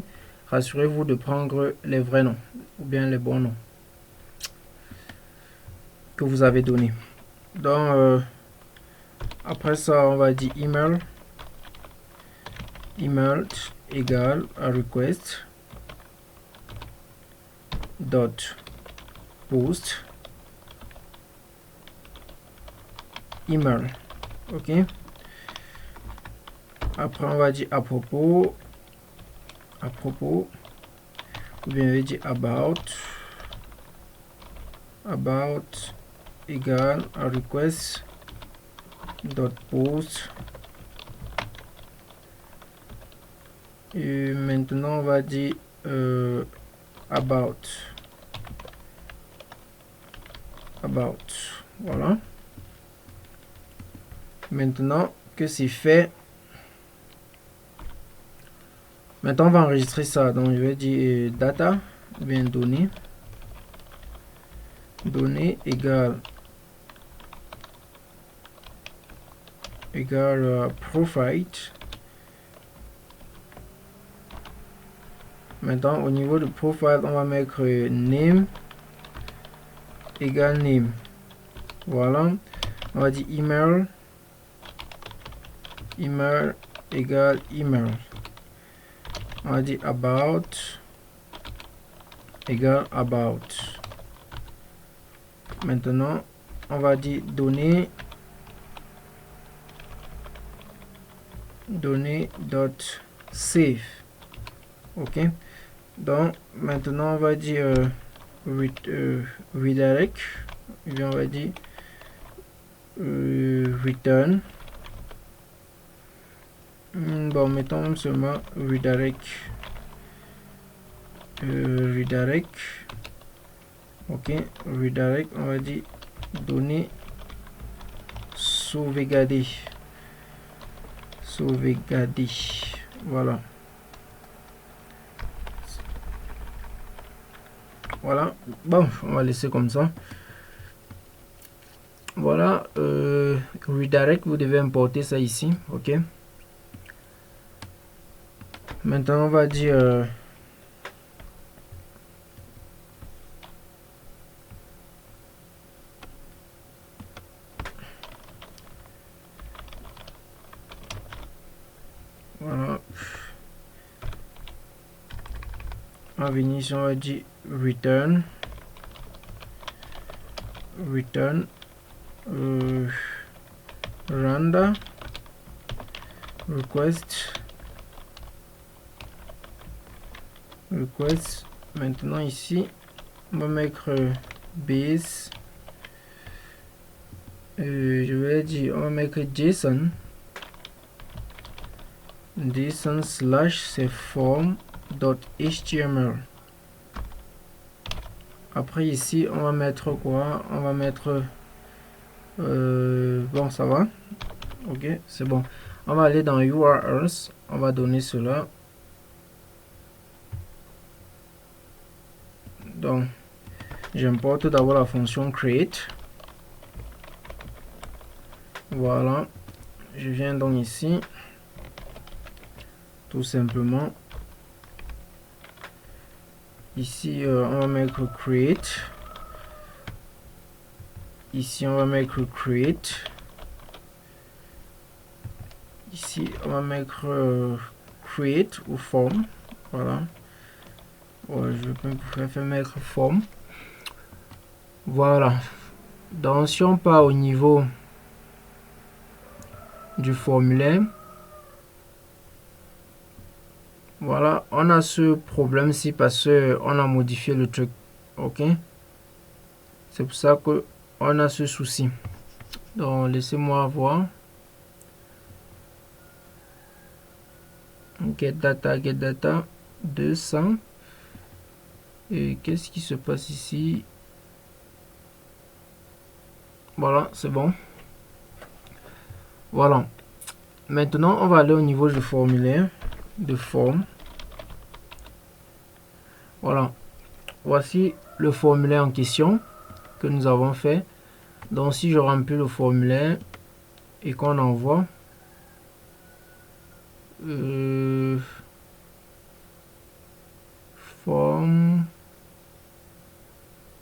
rassurez-vous de prendre les vrais noms ou bien les bons noms que vous avez donné. Donc après ça, on va dire email égale à request dot post email. Ok, après on va dire à propos, ou bien on va dire about égale à request dot post. Et maintenant on va dire about, voilà. Maintenant que c'est fait, maintenant on va enregistrer ça, donc je vais dire data ou bien données égale profile. Maintenant au niveau de profile, on va mettre name égale name, voilà. On va dire email égale email. On va dire about égale about. Maintenant on va dire données dot save. Ok, donc maintenant on va dire redirect, et bien on va dire return. Bon, mettons seulement redirect. Ok, redirect, on va dire données sauvegardées. Voilà. Voilà, bon, on va laisser comme ça. Voilà, redirect, vous devez importer ça ici. Ok, maintenant on va dire voilà, on va venir ici, on va dire return render request. Maintenant ici on va mettre base, je vais dire, on va mettre JSON slash c'est form.html. Après ici on va mettre quoi, on va mettre bon, ça va. Ok, c'est bon. On va aller dans URLs, on va donner cela. Donc j'importe d'abord la fonction create. Voilà, je viens donc ici, tout simplement ici on va mettre create. Ici on va mettre create. Ici on va mettre create ou form. Voilà, je préfère mettre form. Voilà, donc si on part au niveau du formulaire, voilà, on a ce problème ici parce que on a modifié le truc. Ok, c'est pour ça que on a ce souci. Donc laissez-moi voir. Get data 200. Et qu'est-ce qui se passe ici? Voilà, c'est bon. Voilà, Maintenant, on va aller au niveau du formulaire de forme. Voilà. Voici le formulaire en question que nous avons fait. Donc, si je remplis le formulaire et qu'on envoie, forme.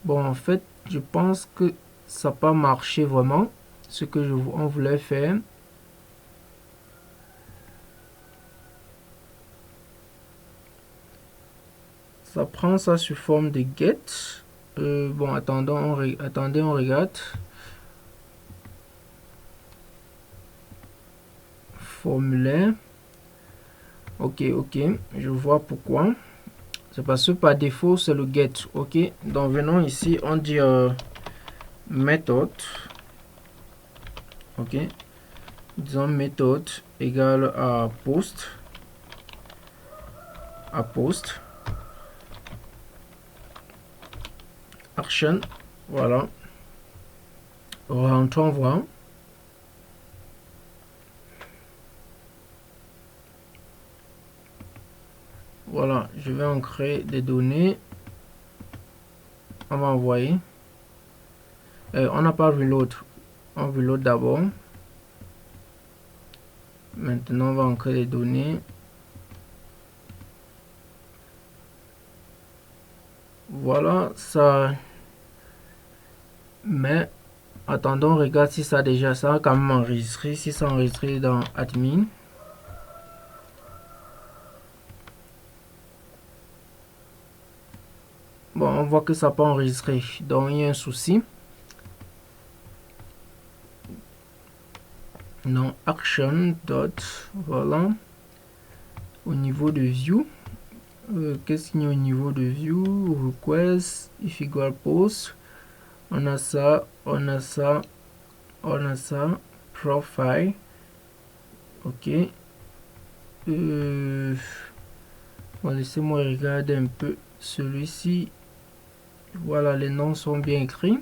Bon, en fait, je pense que ça n'a pas marché vraiment ce que on voulait faire. Ça prend ça sous forme de get. Bon, attendez, on regarde. Formulaire. Ok, je vois pourquoi. C'est parce que par défaut, c'est le get. Ok, donc venons ici, on dit méthode. Ok, disons méthode égale à post. Action. Voilà. Rentrons voir. Voilà, je vais en créer des données. On va envoyer. On n'a pas reload. On reload d'abord. Maintenant, on va en créer des données. Voilà, ça. Mais attendons, regarde si ça déjà ça a quand même enregistré. Si ça enregistré dans admin. Bon, on voit que ça n'a pas enregistré. Donc, il y a un souci. Non, action dot. Voilà. Au niveau de view. Qu'est-ce qu'il y a au niveau de view? Request, if equal post. On a ça, profile. Ok. Bon, laissez-moi regarder un peu celui-ci. Voilà, les noms sont bien écrits.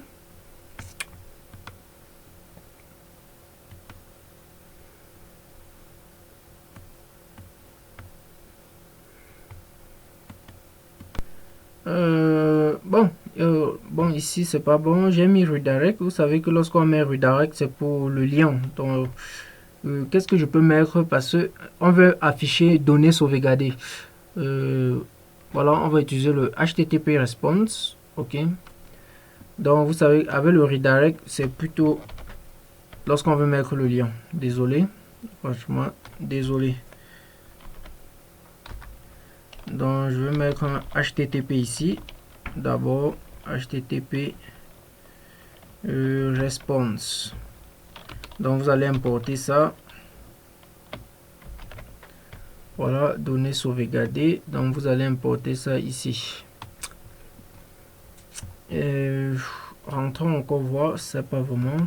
Bon, ici c'est pas bon. J'ai mis redirect. Vous savez que lorsqu'on met redirect, c'est pour le lien. Donc, qu'est-ce que je peux mettre parce que on veut afficher données sauvegardées. Voilà, on va utiliser le HTTP response. Ok. Donc, vous savez, avec le redirect, c'est plutôt lorsqu'on veut mettre le lien. Désolé. Franchement, désolé. Donc, je vais mettre un HTTP ici. D'abord, HTTP response. Donc, vous allez importer ça. Voilà, données sauvegardées. Donc, vous allez importer ça ici. Rentrons encore voir, c'est pas vraiment.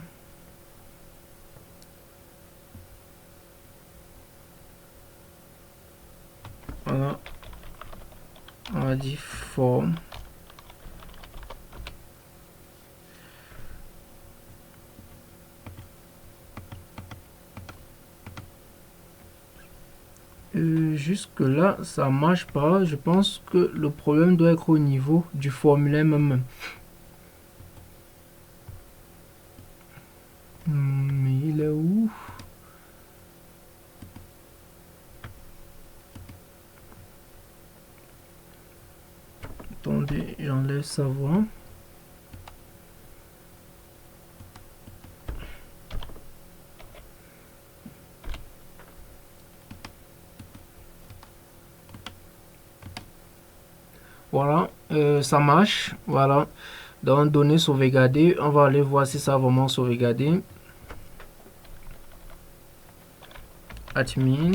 Voilà. On va dire form. Jusque là, ça marche pas. Je pense que le problème doit être au niveau du formulaire même. Mais il est où? Attendez, j'enlève ça voir. Voilà, ça marche. Voilà. Donc, données sauvegardées. On va aller voir si ça a vraiment sauvegardé. Admin.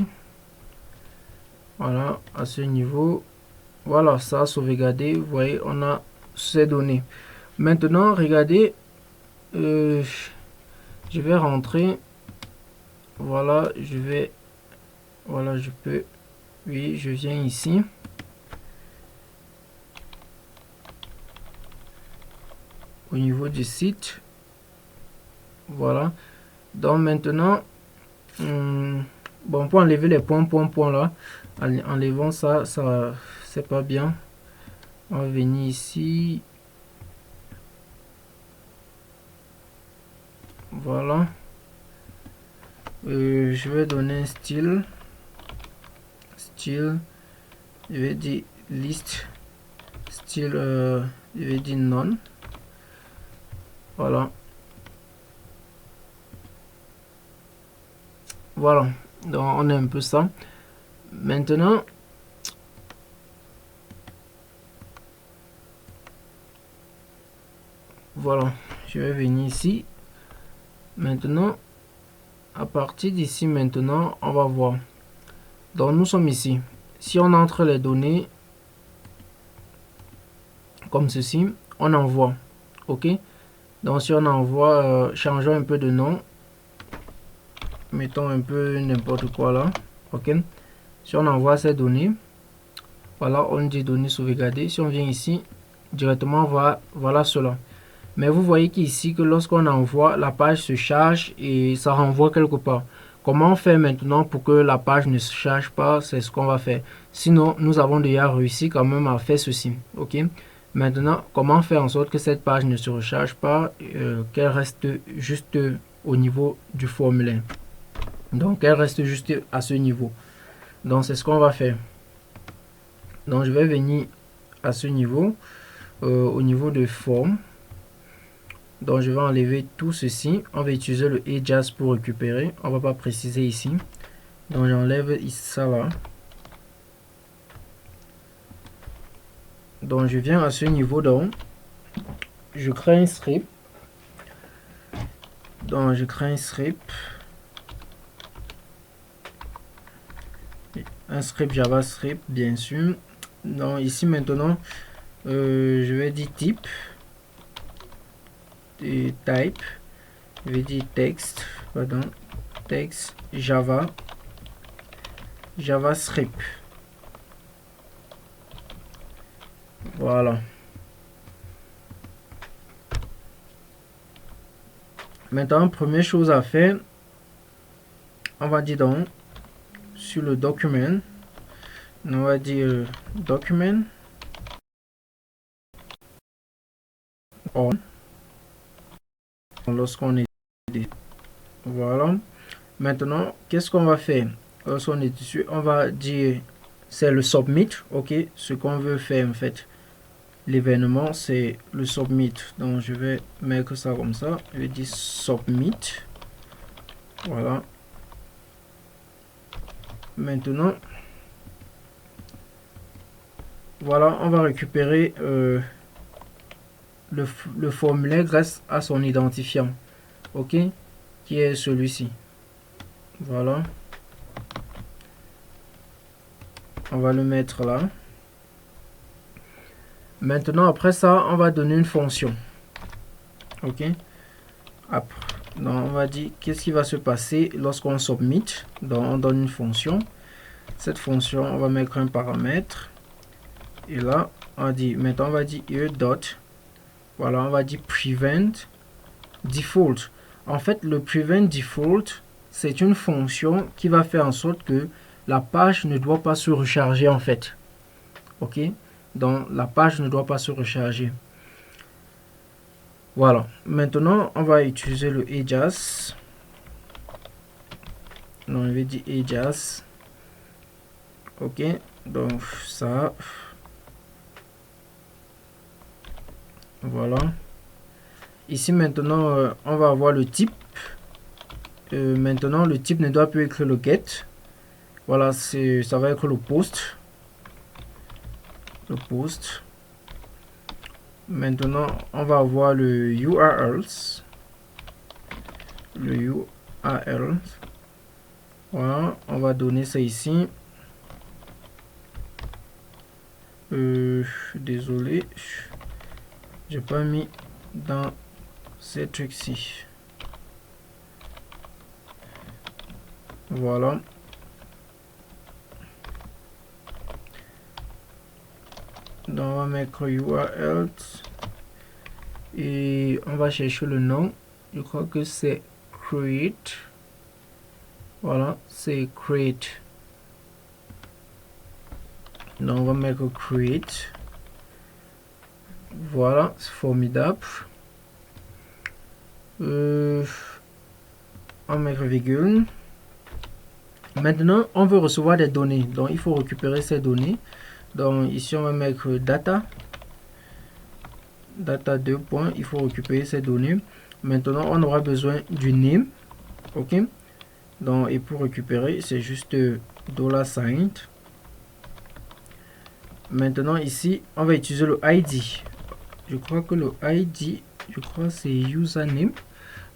Voilà, à ce niveau. Voilà, ça a sauvegardé. Vous voyez, on a ces données. Maintenant, regardez. Je vais rentrer. Voilà, voilà, je peux. Oui, je viens ici. Au niveau du site. Voilà. Donc maintenant, Bon, pour enlever les points là, enlevons ça, c'est pas bien. On va venir ici. Voilà. Je vais donner un style. Je vais dire list. Style, je vais dire non. Voilà. Voilà. Donc, on a un peu ça. Maintenant, voilà. Je vais venir ici. Maintenant, à partir d'ici, maintenant, on va voir. Donc, nous sommes ici. Si on entre les données comme ceci, on envoie. OK? Donc, si on envoie, changeons un peu de nom. Mettons un peu n'importe quoi là. OK? Si on envoie ces données, voilà, on dit données sauvegardées. Si on vient ici, directement, voilà cela. Mais vous voyez qu'ici, que lorsqu'on envoie, la page se charge et ça renvoie quelque part. Comment on fait maintenant pour que la page ne se charge pas? C'est ce qu'on va faire. Sinon, nous avons déjà réussi quand même à faire ceci. OK? Maintenant, comment faire en sorte que cette page ne se recharge pas, qu'elle reste juste au niveau du formulaire. Donc, elle reste juste à ce niveau. Donc, c'est ce qu'on va faire. Donc, je vais venir à ce niveau, au niveau de forme. Donc, je vais enlever tout ceci. On va utiliser le Ejaz pour récupérer. On va pas préciser ici. Donc, j'enlève ça là. Donc, je viens à ce niveau donc. Je crée un script. Donc, je crée un script. Un script JavaScript, bien sûr. Donc, ici maintenant, je vais dire type. Et type. Je vais dire texte. Pardon. Texte JavaScript. Voilà. Maintenant, première chose à faire, on va dire donc sur le document, on va dire document on lorsqu'on est voilà. Maintenant, qu'est-ce qu'on va faire lorsqu'on est dessus? On va dire c'est le submit, ok. Ce qu'on veut faire en fait, l'événement c'est le submit. Donc je vais mettre ça comme ça. Je vais dire submit. Voilà. Maintenant, voilà, on va récupérer le formulaire grâce à son identifiant, ok, qui est celui-ci. Voilà, on va le mettre là. Maintenant, après ça, on va donner une fonction, ok. Après, donc on va dire qu'est-ce qui va se passer lorsqu'on submit. Donc on donne une fonction. Cette fonction, on va mettre un paramètre. Et là, on dit, maintenant on va dire here dot. Voilà, on va dire prevent default. En fait, le prevent default, c'est une fonction qui va faire en sorte que la page ne doit pas se recharger en fait. Ok, donc la page ne doit pas se recharger. Voilà, maintenant on va utiliser le Ejaz. Donc je vais dire Ejaz. Ok, donc ça. Voilà. Ici maintenant, on va avoir le type. Maintenant, le type ne doit plus être le get. Voilà, ça va être le post. Le post. Maintenant, on va avoir le URLs. Le URL. Voilà, on va donner ça ici. Désolé, j'ai pas mis dans ces trucs-ci. Voilà. Donc on va mettre URL et on va chercher le nom. Je crois que c'est create. Voilà, c'est create. Donc on va mettre create. Voilà, c'est formidable. On va mettre virgule. Maintenant, on veut recevoir des données. Donc il faut récupérer ces données. Donc ici on va mettre data. Data 2 points. Il faut récupérer ces données. Maintenant, on aura besoin du name. Ok. Donc, et pour récupérer, c'est juste $sign. Maintenant, ici, on va utiliser le ID. Je crois que le ID, c'est username.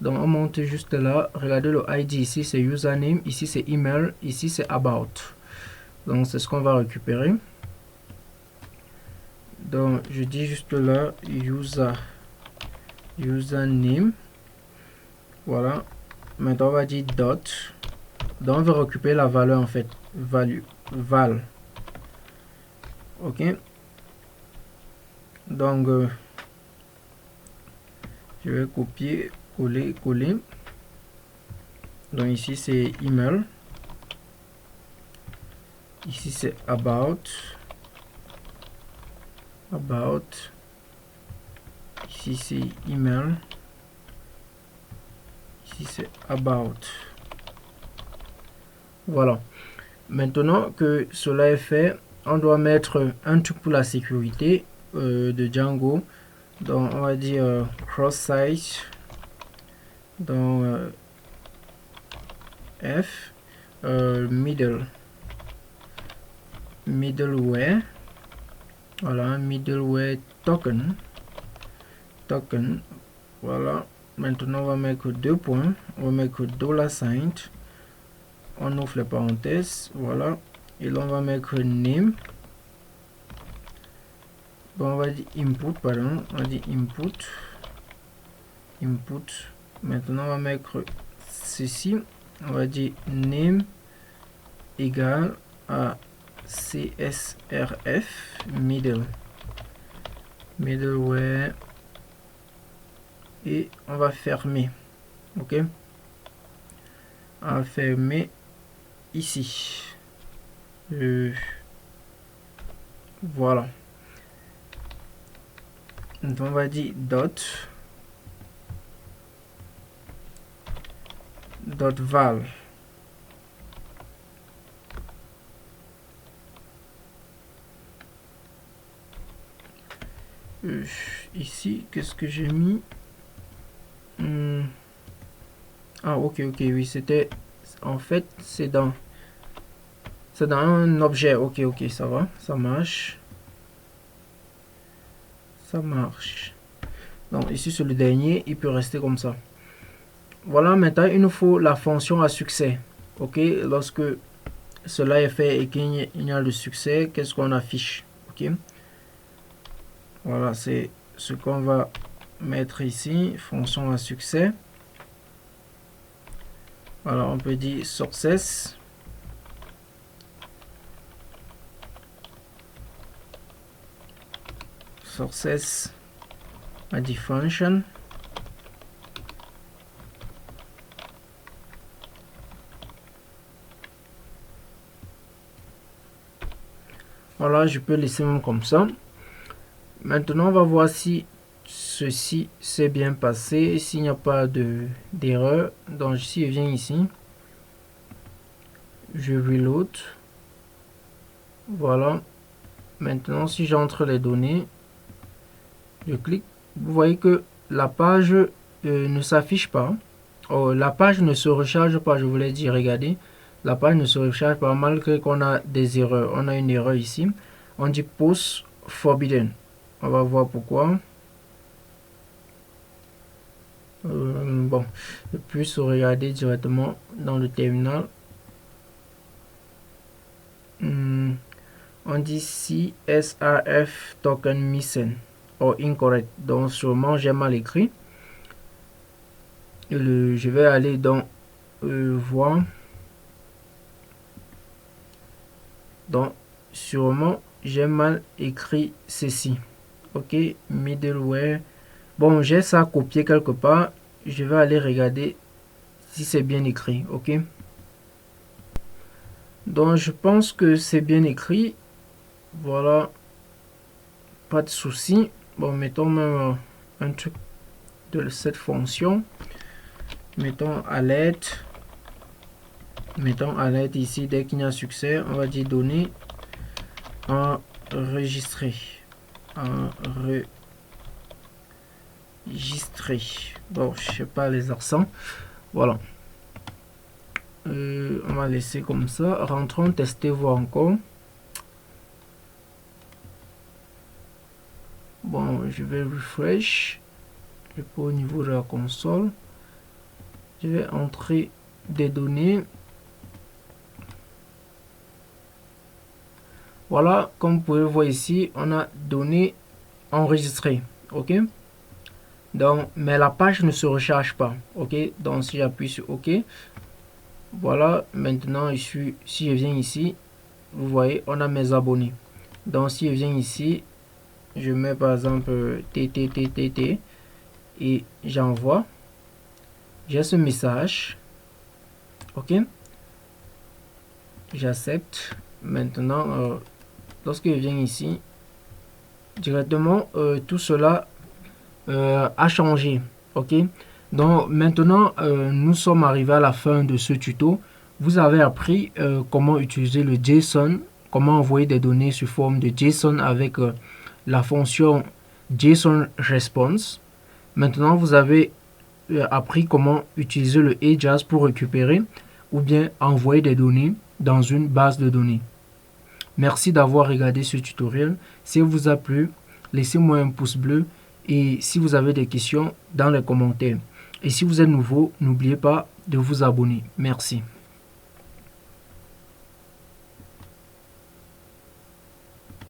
Donc, on monte juste là. Regardez le ID. Ici, c'est username. Ici, c'est email. Ici, c'est about. Donc, c'est ce qu'on va récupérer. Donc, je dis juste là, username. Voilà. Maintenant, on va dire dot. Donc, on va récupérer la valeur en fait. Val. Ok. Donc, je vais copier, coller. Donc, ici, c'est email. Ici, c'est about. Ici, c'est email. Ici, c'est about. Voilà. Maintenant que cela est fait, on doit mettre un truc pour la sécurité de Django. Donc, on va dire cross-site. Donc, F. Middleware. Voilà, middleware token. Voilà. Maintenant, on va mettre 2 points. On va mettre $sign. On ouvre les parenthèses. Voilà. Et là, on va mettre name. Bon, on va dire input, pardon. On va dire input. Maintenant, on va mettre ceci. On va dire name égale à CSRF middleware. Et on va fermer. Ok. On va fermer ici. Voilà. Donc on va dire val. Ici, qu'est-ce que j'ai mis? Ah, ok, oui, c'était... En fait, c'est dans un objet. Ok, ça va, ça marche. Donc, ici, sur le dernier, il peut rester comme ça. Voilà, maintenant, il nous faut la fonction à succès. Ok, lorsque cela est fait et qu'il y a le succès, qu'est-ce qu'on affiche? Ok. Voilà, c'est ce qu'on va mettre ici, fonction à succès. Alors, on peut dire success. Success, on dit function. Voilà, je peux laisser même comme ça. Maintenant, on va voir si ceci s'est bien passé, s'il n'y a pas d'erreur. Donc, si je viens ici, je reload. Voilà. Maintenant, si j'entre les données, je clique. Vous voyez que la page ne s'affiche pas. Oh, la page ne se recharge pas, je voulais dire, regardez. La page ne se recharge pas malgré qu'on a des erreurs. On a une erreur ici. On dit post forbidden. On va voir pourquoi. Bon, je peux regarder directement dans le terminal. On dit CSRF token missing ou incorrect. Donc sûrement j'ai mal écrit. Je vais aller dans voir. Donc sûrement j'ai mal écrit ceci. Ok, middleware. Bon, j'ai ça copié quelque part. Je vais aller regarder si c'est bien écrit. Ok. Donc je pense que c'est bien écrit. Voilà, pas de souci. Bon, mettons même un truc de cette fonction. Mettons alerte. Mettons alerte ici, dès qu'il y a un succès, on va dire données enregistrées. Enregistré. Bon, je sais pas les accents. Voilà. On va laisser comme ça. Rentrons, tester, voir encore. Bon, je vais refresh. Je peux au niveau de la console. Je vais entrer des données. Voilà, comme vous pouvez voir ici, on a données enregistrées. Ok. Donc, mais la page ne se recharge pas. Ok. Donc, si j'appuie sur OK, voilà. Maintenant, si je viens ici, vous voyez, on a mes abonnés. Donc, si je viens ici, je mets par exemple TTTTT et j'envoie. J'ai ce message. Ok. J'accepte. Maintenant, lorsque je viens ici, directement, tout cela a changé. Ok. Donc maintenant, nous sommes arrivés à la fin de ce tuto. Vous avez appris comment utiliser le JSON, comment envoyer des données sous forme de JSON avec la fonction JSON Response. Maintenant, vous avez appris comment utiliser le Ajax pour récupérer ou bien envoyer des données dans une base de données. Merci d'avoir regardé ce tutoriel. Si il vous a plu, laissez-moi un pouce bleu et si vous avez des questions, dans les commentaires. Et si vous êtes nouveau, n'oubliez pas de vous abonner. Merci.